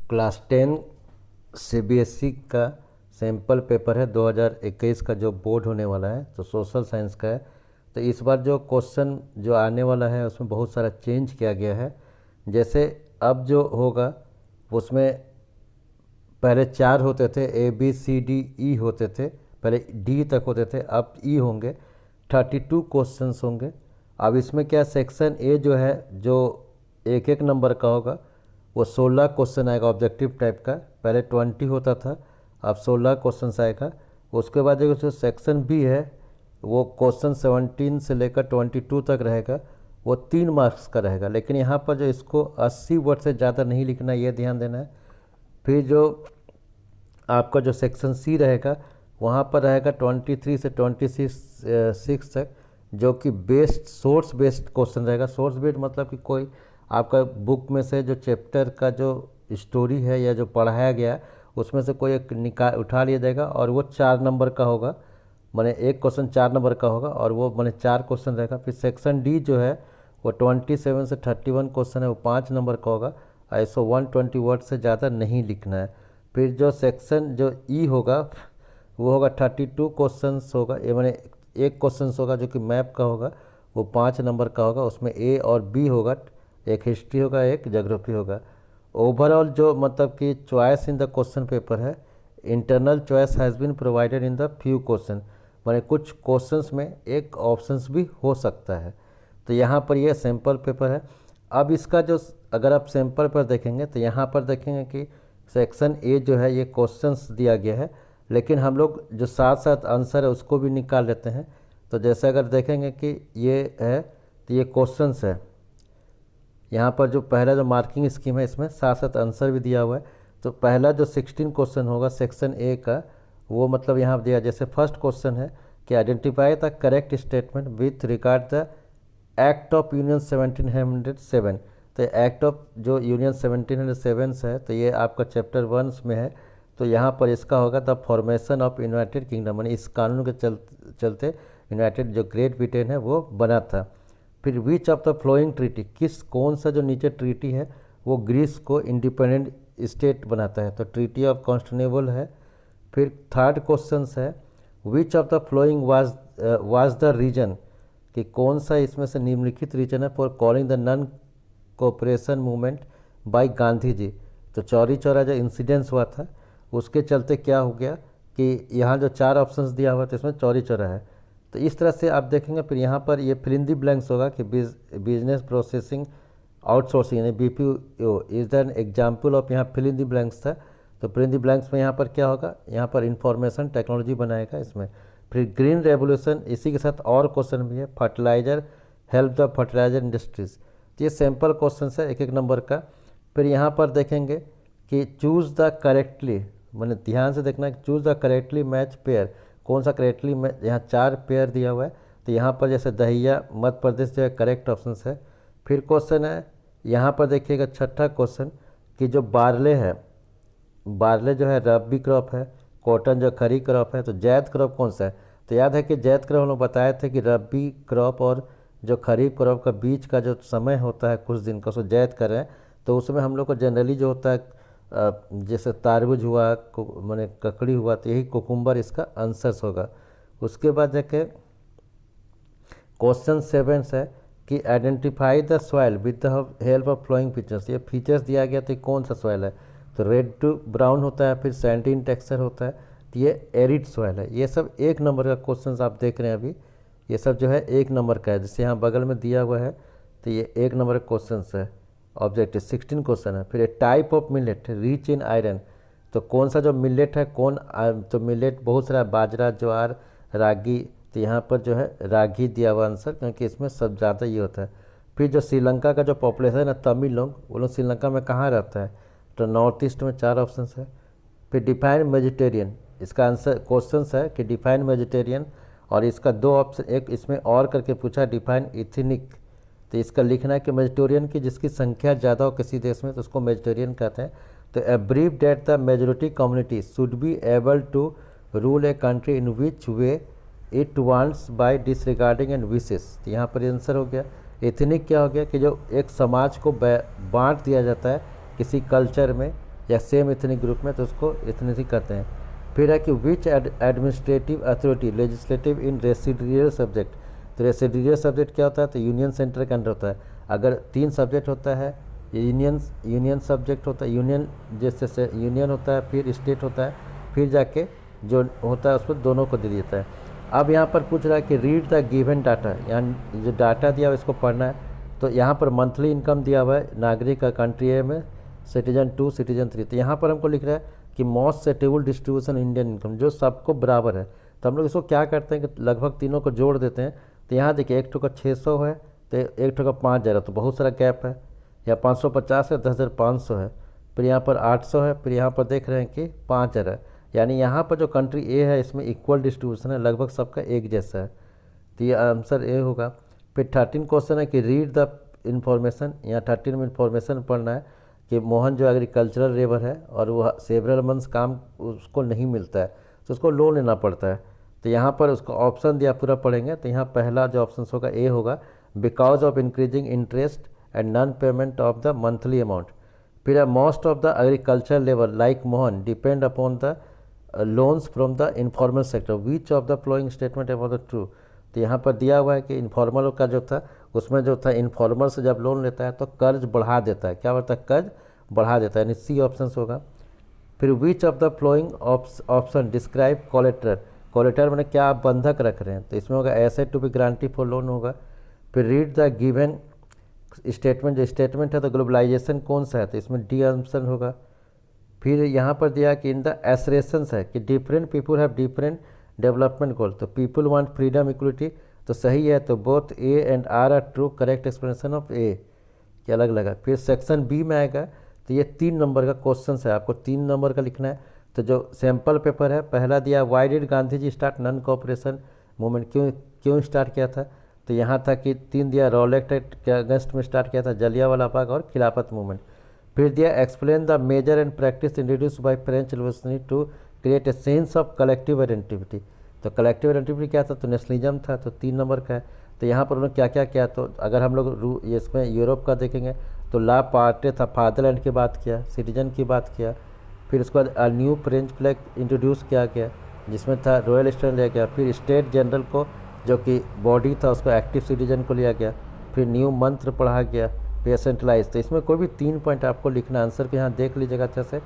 Class 10 CBSE का sample paper है 2021 का जो बोर्ड होने वाला है, तो सोशल साइंस का है। तो इस बार जो क्वेश्चन जो आने वाला है उसमें बहुत सारा चेंज किया गया है। जैसे अब जो होगा उसमें पहले 4 होते थे, A B C D E होते थे, पहले डी तक होते थे, अब ई होंगे। 32 क्वेश्चंस होंगे। अब इसमें क्या सेक्शन ए जो है, जो एक एक नंबर का होगा, वो 16 क्वेश्चन आएगा ऑब्जेक्टिव टाइप का। पहले 20 होता था, अब 16 क्वेश्चन आएगा। उसके बाद जो सेक्शन बी है वो क्वेश्चन 17 से लेकर 22 तक रहेगा, वो 3 मार्क्स का रहेगा। लेकिन यहाँ पर जो इसको 80 वर्ड से ज़्यादा नहीं लिखना है, ये ध्यान देना है। फिर जो आपका जो सेक्शन सी रहेगा वहाँ पर रहेगा 23 से 26 तक, जो कि बेस्ड सोर्स बेस्ड क्वेश्चन रहेगा। सोर्स बेस्ड मतलब कि कोई आपका बुक में से जो चैप्टर का जो स्टोरी है या जो पढ़ाया गया उसमें से कोई एक निकाल उठा लिया जाएगा और वो 4 नंबर का होगा, माने एक क्वेश्चन 4 नंबर का होगा और वो माने 4 क्वेश्चन रहेगा। फिर सेक्शन डी जो है वो 27 से 31 क्वेश्चन है, वो 5 नंबर का होगा। ऐसा 120 वर्ड से ज़्यादा नहीं लिखना है। फिर जो सेक्शन जो ई होगा वो होगा 32 क्वेश्चंस होगा, ये माने एक क्वेश्चन होगा जो कि मैप का होगा, वो 5 नंबर का होगा। उसमें ए और बी होगा, एक हिस्ट्री होगा, एक ज्योग्राफी होगा। ओवरऑल जो मतलब कि choice in the question paper है, internal choice has been provided in the few question, माने कुछ क्वेश्चंस में एक ऑप्शंस भी हो सकता है। तो यहाँ पर ये सैम्पल पेपर है। अब इसका जो अगर आप सैम्पल पर देखेंगे तो यहाँ पर देखेंगे कि सेक्शन ए जो है ये क्वेश्चंस दिया गया है, लेकिन हम लोग जो साथ साथ आंसर है उसको भी निकाल लेते हैं। तो जैसे अगर देखेंगे कि ये है तो ये क्वेश्चंस है, यहाँ पर जो पहला जो मार्किंग स्कीम है इसमें साथ साथ आंसर भी दिया हुआ है। तो पहला जो 16 क्वेश्चन होगा सेक्शन ए का, वो मतलब यहाँ दिया, जैसे फर्स्ट क्वेश्चन है कि identify the correct statement with regard the act of union 1707। तो एक्ट ऑफ जो यूनियन 1707 है तो ये आपका चैप्टर 1 में है। तो यहाँ पर इसका होगा the formation of United kingdom, यानी इस कानून के चलते यूनाइटेड जो ग्रेट ब्रिटेन है वो बना था। फिर विच ऑफ द फ्लोइंग ट्रीटी, कौन सा जो नीचे ट्रीटी है वो ग्रीस को इंडिपेंडेंट स्टेट बनाता है, तो ट्रीटी ऑफ कॉन्स्टेंटिनोपल है। फिर थर्ड क्वेश्चन है which of the following was the reason, कि कौन सा इसमें से निम्नलिखित रीजन है for calling the non cooperation movement by Gandhi ji. तो चौरी चौरा जो इंसिडेंस हुआ था उसके चलते क्या हो गया कि यहाँ जो 4 ऑप्शंस दिया हुआ था इसमें चौरी चौरा है। तो इस तरह से आप देखेंगे। फिर यहाँ पर ये फिल इन द ब्लैंक्स होगा कि बिजनेस प्रोसेसिंग आउटसोर्सिंग यानी BPO is an example of, यहाँ फिल इन द ब्लैंक्स था। तो फिल इन द ब्लैंक्स में यहाँ पर क्या होगा, यहाँ पर इंफॉर्मेशन टेक्नोलॉजी बनाएगा इसमें। फिर ग्रीन रेवोल्यूशन, इसी के साथ और क्वेश्चन भी है, fertiliser help the fertiliser industries. तो ये सैम्पल क्वेश्चन है एक एक नंबर का। फिर यहाँ पर देखेंगे कि चूज़ द करेक्टली, मैंने ध्यान से देखना है कि choose the correctly match pair, कौन सा करेक्टली मैच, यहाँ 4 पेयर दिया हुआ है। तो यहाँ पर जैसे दहिया मध्य प्रदेश जो है करेक्ट ऑप्शन है। फिर क्वेश्चन है यहाँ पर देखिएगा छठा क्वेश्चन कि जो बारले है, बारले जो है रबी क्रॉप है, कॉटन जो खरी क्रॉप है, तो जैद क्रॉप कौन सा है। तो याद है कि जैद क्रॉप हम लोग बताए थे कि रबी क्रॉप और जो खरीफ क्रॉप का बीच का जो समय होता है कुछ दिन का, उसको जैद कर रहे हैं। तो उसमें हम लोग को जनरली जो होता है जैसे तारबूज हुआ, माने ककड़ी हुआ, तो यही कुकुम्बर इसका आंसर्स होगा। उसके बाद जाके क्वेश्चन 7 है कि identify the soil with the help of flowing features. ये फीचर्स दिया गया तो कौन सा सॉइल है, तो रेड टू ब्राउन होता है, फिर सैंडी इन टेक्सचर होता है, तो ये एरिड सॉइल है। ये सब 1 नंबर का क्वेश्चन आप देख रहे हैं अभी, ये सब जो है 1 नंबर का है। जैसे यहाँ बगल में दिया हुआ है तो ये 1 नंबर का क्वेश्चन है। ऑब्जेक्टिव 16 क्वेश्चन है। फिर type of millet rich in iron, तो कौन सा जो मिलेट है, तो मिलेट बहुत सारा बाजरा, ज्वार, रागी, तो यहाँ पर जो है रागी दिया हुआ आंसर, क्योंकि इसमें सब ज़्यादा ये होता है। फिर जो श्रीलंका का जो पॉपुलेशन है ना, तमिल लोग, वो लोग श्रीलंका में कहाँ रहता है, तो नॉर्थ ईस्ट में 4 ऑप्शन है। फिर डिफाइन वेजिटेरियन, इसका आंसर क्वेश्चन है कि डिफाइन वेजिटेरियन, और इसका 2 ऑप्शन, एक इसमें और करके पूछा डिफाइन इथनिक, तो इसका लिखना है कि वेजिटेरियन की जिसकी संख्या ज़्यादा हो किसी देश में तो उसको वेजिटेरियन कहते हैं। तो a brief date the majority community should be able to rule a country in which way it wants by disregarding and wishes. तो यहाँ पर आंसर हो गया। एथनिक क्या हो गया कि जो एक समाज को बांट दिया जाता है किसी कल्चर में, या सेम इथनिक ग्रुप में, तो उसको इथनिसिटी कहते हैं। फिर है कि विच एडमिनिस्ट्रेटिव अथॉरिटी लेजिस्लेटिव इन रेसिडुअल सब्जेक्ट। तो रेसिडुअल सब्जेक्ट क्या होता है, तो यूनियन सेंटर के अंडर होता है। अगर 3 सब्जेक्ट होता है, यूनियन सब्जेक्ट होता है, यूनियन जैसे यूनियन होता है, फिर स्टेट होता है, फिर जाके जो होता है उस पर दोनों को दे देता है। अब यहाँ पर पूछ रहा है कि रीड द गिवन डाटा, यानी जो डाटा दिया हुआ इसको पढ़ना है। तो यहाँ पर मंथली इनकम दिया हुआ है नागरिक का कंट्री ए में, सिटीजन 2, सिटीजन 3। तो यहाँ पर हमको लिख रहा है कि most settable distribution Indian income, जो सबको बराबर है। तो हम लोग इसको क्या करते हैं कि लगभग तीनों को जोड़ देते हैं। तो यहाँ देखिए एक ठो का 600 है, तो एक ठो का 5000 है, तो बहुत सारा गैप है। या 550 है, 10,500 है, फिर यहाँ पर 800 है, फिर यहाँ पर देख रहे हैं कि 5000 है। यानी यहाँ पर जो कंट्री ए है इसमें इक्वल डिस्ट्रीब्यूशन है, लगभग सबका एक जैसा है। तो ये आंसर ए होगा। फिर 13 क्वेश्चन है कि रीड द इन्फॉर्मेशन। यहाँ 13 में इन्फॉर्मेशन पढ़ना है कि मोहन जो एग्रीकल्चरल लेबर है और वो सेवरल मंथ्स काम उसको नहीं मिलता है, तो उसको लोन लेना पड़ता है। तो यहाँ पर उसको ऑप्शन दिया, पूरा पढ़ेंगे। तो यहाँ पहला जो ऑप्शन होगा ए होगा, because of increasing interest and non payment of the monthly amount. फिर most of the agricultural labour like Mohan depend upon the loans from the informal sector, which of the following statement about the true. तो यहाँ पर दिया हुआ है कि informal का जो था उसमें जो था इनफॉर्मल से जब लोन लेता है तो कर्ज बढ़ा देता है। क्या होता है, कर्ज बढ़ा देता है, यानी सी ऑप्शन होगा। फिर विच of the flowing option describe collateral. Collateral मैंने क्या आप बंधक रख रहे हैं, तो इसमें होगा asset to be guarantee for loan होगा। फिर रीड द गिवन स्टेटमेंट, जो स्टेटमेंट है तो ग्लोबलाइजेशन कौन सा है, तो इसमें डी ऑप्शन होगा। फिर यहाँ पर दिया कि इन द एसरेशंस है कि different people have different development goal, तो पीपल वांट फ्रीडम इक्वलिटी, तो सही है। तो both A and R are true, correct explanation of A, क्या अलग लगा। फिर सेक्शन बी में आएगा, तो ये 3 नंबर का क्वेश्चन है, आपको 3 नंबर का लिखना है। तो जो सैम्पल पेपर है, पहला दिया why did Gandhi ji start non cooperation movement, क्यों स्टार्ट किया था, तो यहाँ था कि 3 दिया रॉलेट एक्ट के अगेंस्ट में स्टार्ट किया था, जलियांवाला बाग और खिलाफत मूवमेंट। फिर दिया explain the major and practice introduce by French revolutionary to create a sense of collective identity. तो कलेक्टिव आइडेंटिटी क्या था, तो नेशनलिज्म था, तो 3 नंबर का है। तो यहाँ पर उन्होंने क्या क्या किया, तो अगर हम लोग इसमें यूरोप का देखेंगे तो ला पार्टे था, फादरलैंड की बात किया, सिटीजन की बात किया। फिर उसके बाद न्यू फ्रेंच फ्लैग इंट्रोड्यूस किया गया जिसमें था रॉयल स्टैंड लिया गया। फिर स्टेट जनरल को जो कि बॉडी था उसको एक्टिव सिटीजन को लिया गया। फिर न्यू मंत्र पढ़ा गया, फिर सेंट्रलाइज। तो इसमें कोई भी 3 पॉइंट आपको लिखना, आंसर को यहाँ देख लीजिएगा अच्छा से।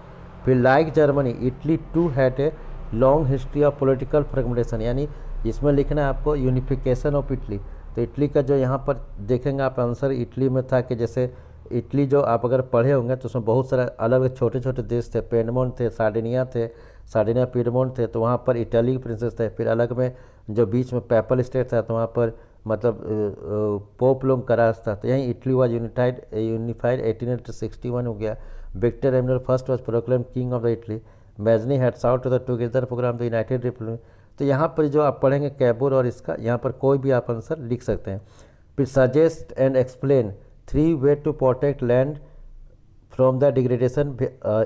फिर like Germany Italy too had a long history of political fragmentation, यानी इसमें लिखना है आपको यूनिफिकेशन ऑफ इटली। तो इटली का जो यहाँ पर देखेंगे आप आंसर, इटली में था कि जैसे इटली जो आप अगर पढ़े होंगे तो उसमें बहुत सारे अलग छोटे छोटे देश थे, पेडमोंट थे, सार्डिनिया पीडमोंट थे, तो वहाँ पर इटली के प्रिंसेस थे। फिर अलग में जो बीच में पेपल स्टेट था तो वहाँ पर मतलब पोप लोग का राज था। तो यहीं इटली वाज यूनिफाइड 1861 हो गया। Victor Emmanuel first was proclaim king of the Italy. Mazzini had sought to the together programme the united republic. तो यहाँ पर जो आप पढ़ेंगे कैबोर और इसका, यहाँ पर कोई भी आप आंसर लिख सकते हैं। फिर suggest and explain 3 way to protect land from the degradation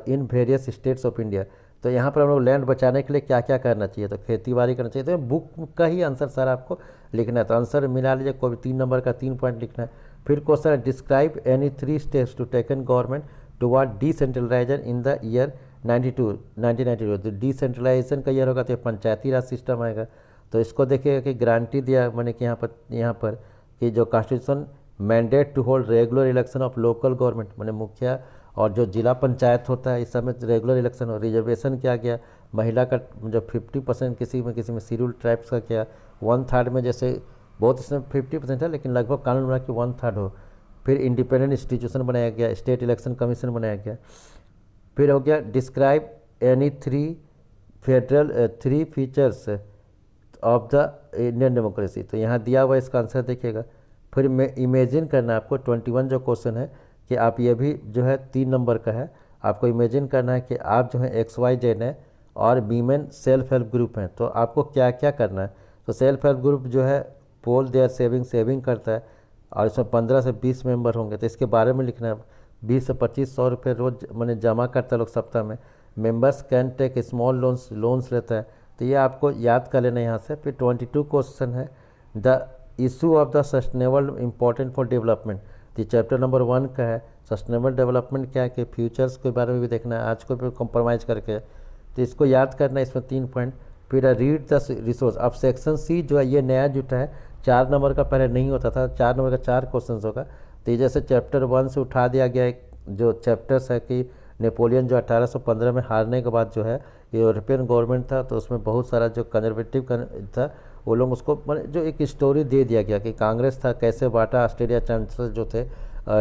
in various states of India. तो यहाँ पर हम लोग लैंड बचाने के लिए क्या क्या करना चाहिए, तो खेती बाड़ी करना चाहिए। तो बुक का ही आंसर सारा आपको लिखना है, तो आंसर मिला लीजिए, कोई भी 3 नंबर का 3 पॉइंट लिखना है। फिर क्वेश्चन है describe any 3 steps to taken government toward decentralisation in the year 1992। तो डिसेंट्रलाइजेशन का ईयर होगा तो पंचायती राज सिस्टम आएगा। तो इसको देखिएगा कि गारंटी दिया मैंने कि यहाँ पर कि जो constitution mandate to hold regular election of local government, मैंने मुखिया और जो जिला पंचायत होता है इस समय रेगुलर इलेक्शन हो। रिजर्वेशन क्या गया, महिला का जो 50% किसी में शेड्यूल ट्राइब्स का क्या, 1/3 में, जैसे बहुत इसमें 50% है लेकिन लगभग कानून बना कि 1/3 हो। फिर इंडिपेंडेंट इंस्टीट्यूशन बनाया गया, स्टेट इलेक्शन कमीशन बनाया गया। फिर हो गया describe any 3 features of the Indian democracy. तो यहाँ दिया हुआ इसका आंसर देखिएगा। फिर मैं इमेजिन करना आपको 21 जो क्वेश्चन है कि आप ये भी जो है 3 नंबर का है, आपको इमेजिन करना है कि आप जो है XYZ है और वीमेन सेल्फ हेल्प ग्रुप हैं, तो आपको क्या क्या करना है। तो सेल्फ हेल्प ग्रुप जो है पोल देयर सेविंग करता है और इसमें 15 से 20 मेंबर होंगे, तो इसके बारे में लिखना है। 20 से 2500 रुपये रोज़ मैंने जमा करता है लोग सप्ताह में। Members can take small loans लेता है, तो ये आपको याद कर लेना यहाँ से। फिर 22 क्वेश्चन है the issue of the sustainable important for development. तो ये चैप्टर नंबर 1 का है। सस्टेनेबल डेवलपमेंट क्या है कि फ्यूचर्स के बारे में भी देखना है, आज को भी कॉम्प्रोमाइज़ करके, तो इसको याद करना है, इसमें 3 पॉइंट। फिर रीड द रिसोर्स। अब सेक्शन सी जो है ये नया जुटा है, 4 नंबर का पहले नहीं होता था, 4 नंबर का 4 क्वेश्चन होगा। तो ये जैसे चैप्टर 1 से उठा दिया गया एक जो चैप्टर्स है कि नेपोलियन जो 1815 में हारने के बाद जो है यूरोपियन गवर्नमेंट था, तो उसमें बहुत सारा जो कंजर्वेटिव था वो लोग उसको जो एक स्टोरी दे दिया गया कि कांग्रेस था कैसे बांटा ऑस्ट्रेलिया चांसलर जो थे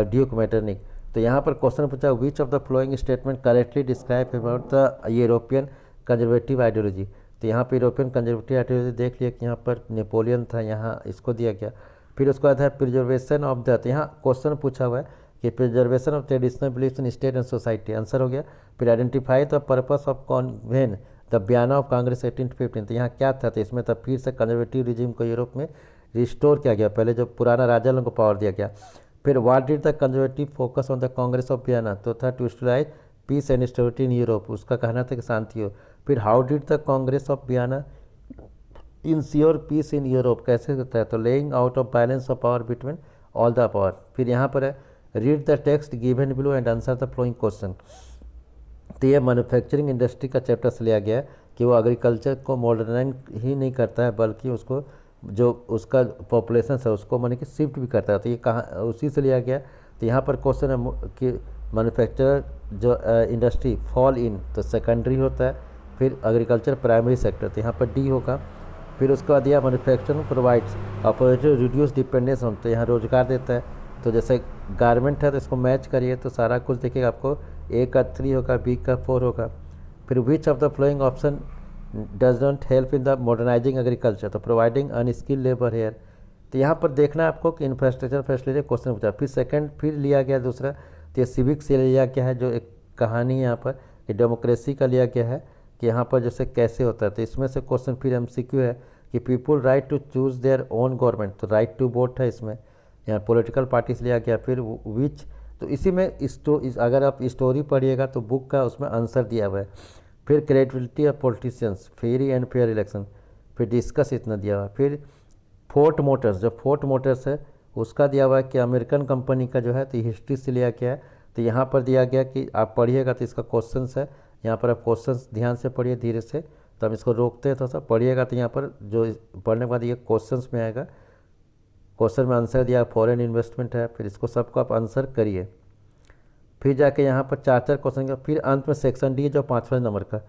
ड्यूक मेटरनिक। तो यहाँ पर क्वेश्चन पूछा विच of the following statement correctly describe about the European conservative ideology. तो यहाँ पर यूरोपियन कंजर्वेटिव आइडियोलॉजी देख लिया कि यहाँ पर नेपोलियन था, यहाँ इसको दिया गया। फिर उसके बाद है प्रिजर्वेशन ऑफ द, तो यहाँ क्वेश्चन पूछा हुआ है कि preservation of traditional beliefs in state and society, answer हो गया। फिर identify the purpose of convene the Vienna of Congress 1815, तो यहाँ क्या था, तो इसमें तब फिर से कंजर्वेटिव रिजिम को यूरोप में रिस्टोर किया गया, पहले जो पुराना राजा लोगों को पावर दिया गया। फिर what did the conservative focus on the Congress of Vienna, तो था to stabilise peace and stability in Europe, उसका कहना था कि शांति हो। फिर how did the Congress of Vienna ensure peace in Europe, कैसे होता है, तो laying out of balance of power between all the power. फिर यहाँ पर है read the text given below and answer the following question. तो ये मैन्युफैक्चरिंग इंडस्ट्री का चैप्टर से लिया गया है कि वो एग्रीकल्चर को मॉडर्नाइज ही नहीं करता है बल्कि उसको जो उसका पॉपुलेशन है उसको माने कि शिफ्ट भी करता है, तो ये कहाँ उसी से लिया गया। तो यहाँ पर क्वेश्चन है कि मैन्युफैक्चर जो इंडस्ट्री फॉल इन, तो सेकेंडरी होता है। फिर एग्रीकल्चर प्राइमरी सेक्टर, तो यहाँ पर डी होगा। फिर उसके बाद यह manufacturing provides opportunity reduce dependence on, तो यहाँ रोजगार देता है। तो जैसे गारमेंट है तो इसको मैच करिए तो सारा कुछ देखिएगा आपको, ए का 3 होगा, बी का 4 होगा। फिर विच of the flowing option does not help in the modernising agriculture, तो प्रोवाइडिंग अनस्किल्ड लेबर हेयर। तो यहाँ पर देखना है आपको कि इंफ्रास्ट्रक्चर फैसिलिटी क्वेश्चन पूछा। फिर सेकंड फिर लिया गया दूसरा, तो ये सिविक से लिया गया है, जो एक कहानी है यहाँ पर कि डेमोक्रेसी का लिया गया है कि यहाँ पर जैसे कैसे होता है। तो इसमें से क्वेश्चन फिर MCQ है कि people right to choose their own government, तो राइट टू वोट है इसमें, यहाँ पॉलिटिकल पार्टी से लिया गया। फिर विच, तो इसी में अगर आप स्टोरी पढ़िएगा तो बुक का उसमें आंसर दिया हुआ है। फिर credibility of politicians, free and fair election, फिर डिस्कस इतना दिया हुआ है। फिर फोर्ट मोटर्स, जो फोर्ट मोटर्स है उसका दिया हुआ है कि अमेरिकन कंपनी का जो है, तो हिस्ट्री से लिया गया है। तो यहाँ पर दिया गया कि आप पढ़िएगा तो इसका क्वेश्चंस है, यहाँ पर आप क्वेश्चंस ध्यान से पढ़िए धीरे से, तो हम इसको रोकते हैं थोड़ा सा, पढ़िएगा तो यहाँ पर जो पढ़ने के बाद ये क्वेश्चंस में आएगा। क्वेश्चन में आंसर दिया फॉरेन इन्वेस्टमेंट है, फिर इसको सबको आप आंसर करिए। फिर जाके यहाँ पर 4 क्वेश्चन का, फिर अंत में सेक्शन डी जो 5वें नंबर का,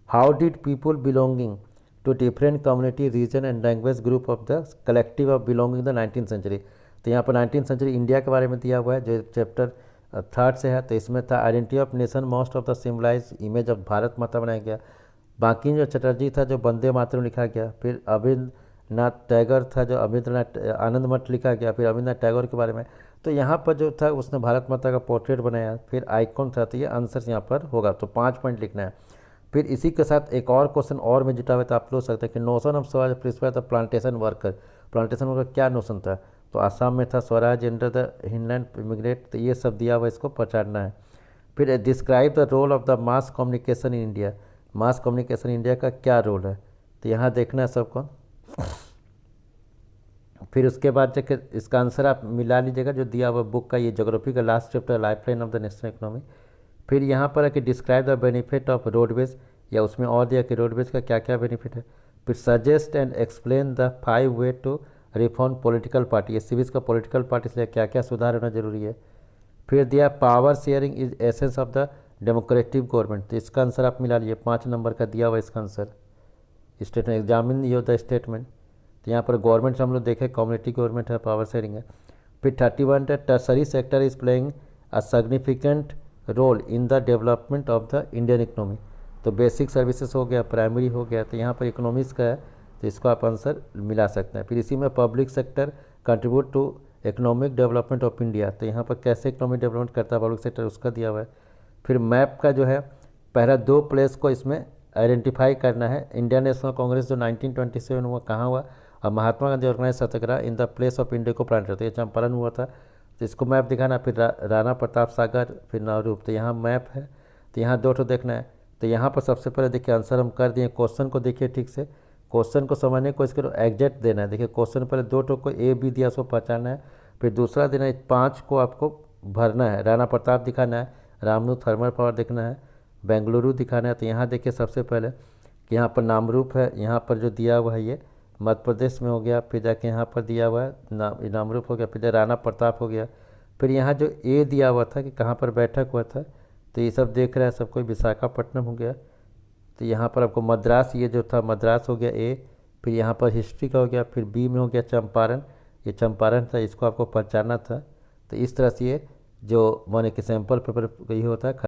how did people belonging to different community region and language group of the collective of belonging the 19th century. तो यहाँ पर 19th सेंचुरी इंडिया के बारे में दिया हुआ है जो चैप्टर 3rd से है। तो इसमें था identity of nation, most of the symbolise image of Bharat Mata बनाया गया। बाकी जो चटर्जी था जो वंदे मातरम लिखा गया। फिर रविंद्रनाथ टैगोर था जो रविंद्रनाथ आनंद मठ लिखा गया, फिर रविंद्रनाथ टैगोर के बारे में। तो यहाँ पर जो था उसने भारत माता का पोर्ट्रेट बनाया। फिर आइकॉन था, तो ये आंसर यहाँ पर होगा, तो 5 पॉइंट लिखना है। फिर इसी के साथ एक और क्वेश्चन और में जुटा हुआ था, आप लोग सकते हैं कि notion of swaraj prescribe the plantation worker. Plantation worker क्या नोशन था, तो आसाम में था swaraj under the inland emigrate, तो ये सब दिया हुआ, इसको पहचानना है। फिर describe the role of the mass communication in India, mass communication India का क्या रोल है, तो यहाँ देखना है सबको। फिर उसके बाद जब इसका आंसर आप मिला लीजिएगा जो दिया हुआ बुक का, ये ज्योग्राफी का last chapter lifeline of the national economy. फिर यहाँ पर है कि describe the benefit of roadways, या उसमें और दिया कि रोडवेज का क्या क्या बेनिफिट है। फिर suggest and explain the 5 way to reform political party, ये सिविक्स का पॉलिटिकल पार्टी से क्या क्या सुधार होना जरूरी है। फिर दिया power sharing is essence of the democratic government, तो इसका आंसर आप मिला लीजिए, 5 नंबर का दिया हुआ इसका answer. Statement examine your the statement, तो यहाँ पर गवर्नमेंट से हम लोग देखें कम्युनिटी गवर्नमेंट है, पावर शेयरिंग है। फिर 31 है tertiary sector is playing a significant role in the development of the Indian economy, तो बेसिक सर्विसेज हो गया, प्राइमरी हो गया, तो यहाँ पर इकोनॉमिक्स का है, तो इसको आप आंसर मिला सकते हैं। फिर इसी में public sector contribute to economic development of India, तो यहाँ पर कैसे इकोनॉमिक डेवलपमेंट करता है पब्लिक सेक्टर, उसका दिया हुआ है। फिर मैप का जो है पहला 2 प्लेस को इसमें आइडेंटिफाई करना है, इंडियन नेशनल कांग्रेस जो 1927 हुआ कहाँ हुआ, और Mahatma Gandhi organise satyagraha in the place of indigo plant, तो ये चंपारण हुआ था, तो इसको मैप दिखाना। फिर राणा प्रताप सागर, फिर नारूप, तो यहाँ मैप है, तो यहाँ 2 देखना है। तो यहाँ पर सबसे पहले देखिए आंसर हम कर दिए, क्वेश्चन को देखिए ठीक से, क्वेश्चन को समझने को इसके एग्जैक्ट देना है। देखिए क्वेश्चन पहले 2 को A B दिया, उसको पहचानना है। फिर दूसरा देना है 5 को आपको भरना है। राणा प्रताप दिखाना है, रामनू थर्मल पावर देखना है, बेंगलुरु दिखाना है। तो यहाँ देखिए सबसे पहले कि यहाँ पर नामरूप है, यहाँ पर जो दिया हुआ है ये मध्य प्रदेश में हो गया। फिर जाके यहाँ पर दिया हुआ है नामरूप हो गया, फिर राणा प्रताप हो गया। फिर यहाँ जो ए दिया हुआ था कि कहाँ पर बैठक हुआ था, तो ये सब देख रहा है सबको, विशाखापट्टनम हो गया। तो यहाँ पर आपको मद्रास, ये जो था मद्रास हो गया ए। फिर यहाँ पर हिस्ट्री का हो गया। फिर बी में हो गया चंपारण, ये चंपारण था, इसको आपको पहचानना था। तो इस तरह से ये जो माने कि सैंपल पेपर ये होता है।